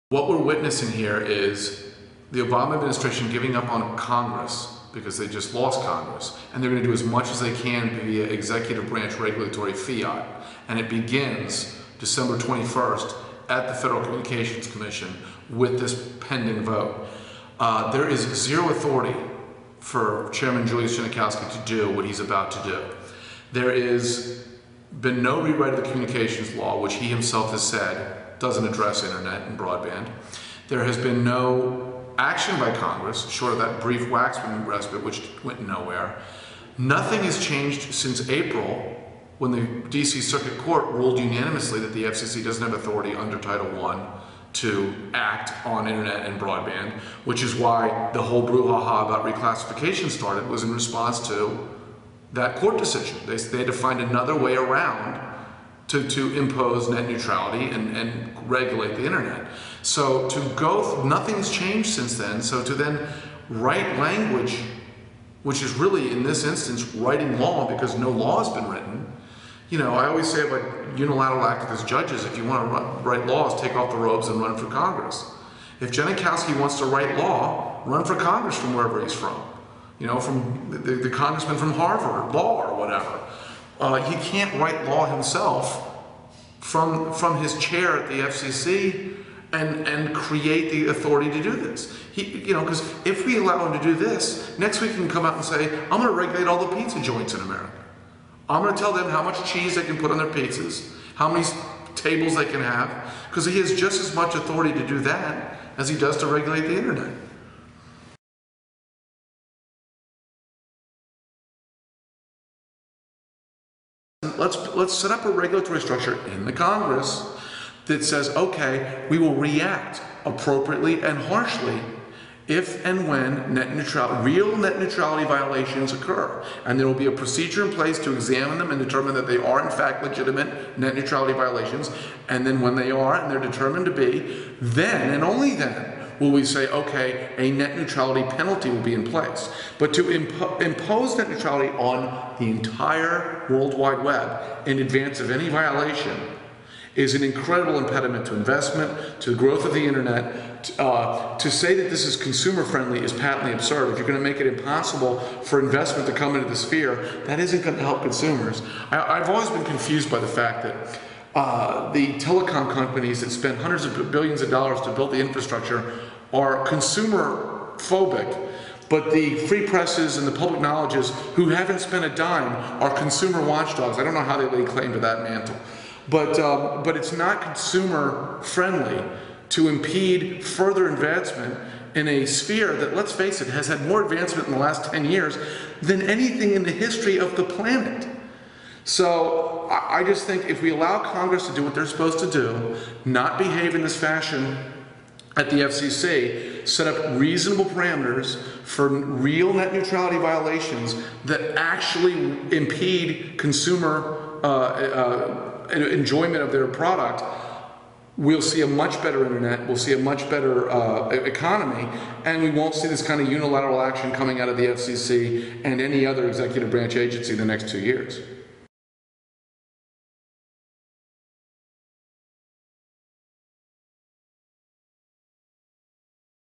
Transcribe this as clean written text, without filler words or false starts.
What we're witnessing here is the Obama administration giving up on Congress because they just lost Congress, and they're going to do as much as they can via executive branch regulatory fiat. And it begins December 21st at the Federal Communications Commission with this pending vote. There is zero authority for Chairman Julius Genachowski to do what he's about to do. There has been no rewrite of the communications law, which he himself has said doesn't address internet and broadband. There has been no action by Congress, short of that brief Waxman respite, which went nowhere. Nothing has changed since April, when the DC Circuit Court ruled unanimously that the FCC doesn't have authority under Title I to act on internet and broadband, which is why the whole brouhaha about reclassification started, was in response to that court decision. They had to find another way around to impose net neutrality and regulate the internet. So nothing's changed since then, so to then write language, which is really in this instance writing law because no law has been written. You know, I always say about unilateral activist judges, if you want to write laws, take off the robes and run for Congress. If Genachowski wants to write law, run for Congress from wherever he's from. You know, from the congressman from Harvard Law or whatever. He can't write law himself from his chair at the FCC and create the authority to do this. You know, because if we allow him to do this, next week he can come out and say, I'm going to regulate all the pizza joints in America. I'm going to tell them how much cheese they can put on their pizzas, how many tables they can have, because he has just as much authority to do that as he does to regulate the internet. Let's set up a regulatory structure in the Congress that says, okay, we will react appropriately and harshly if and when real net neutrality violations occur. And there will be a procedure in place to examine them and determine that they are in fact legitimate net neutrality violations. And then when they are, and they're determined to be, then and only then will we say, okay, a net neutrality penalty will be in place. But to impose net neutrality on the entire World Wide Web in advance of any violation is an incredible impediment to investment, to the growth of the internet. To say that this is consumer friendly is patently absurd. If you're going to make it impossible for investment to come into the sphere, that isn't going to help consumers. I've always been confused by the fact that the telecom companies that spend hundreds of billions of dollars to build the infrastructure are consumer phobic, but the free presses and the public knowledges who haven't spent a dime are consumer watchdogs. I don't know how they lay claim to that mantle, but it's not consumer friendly to impede further advancement in a sphere that, let's face it, has had more advancement in the last 10 years than anything in the history of the planet. So I just think if we allow Congress to do what they're supposed to do, not behave in this fashion at the FCC, set up reasonable parameters for real net neutrality violations that actually impede consumer enjoyment of their product, we'll see a much better internet, we'll see a much better economy, and we won't see this kind of unilateral action coming out of the FCC and any other executive branch agency in the next 2 years.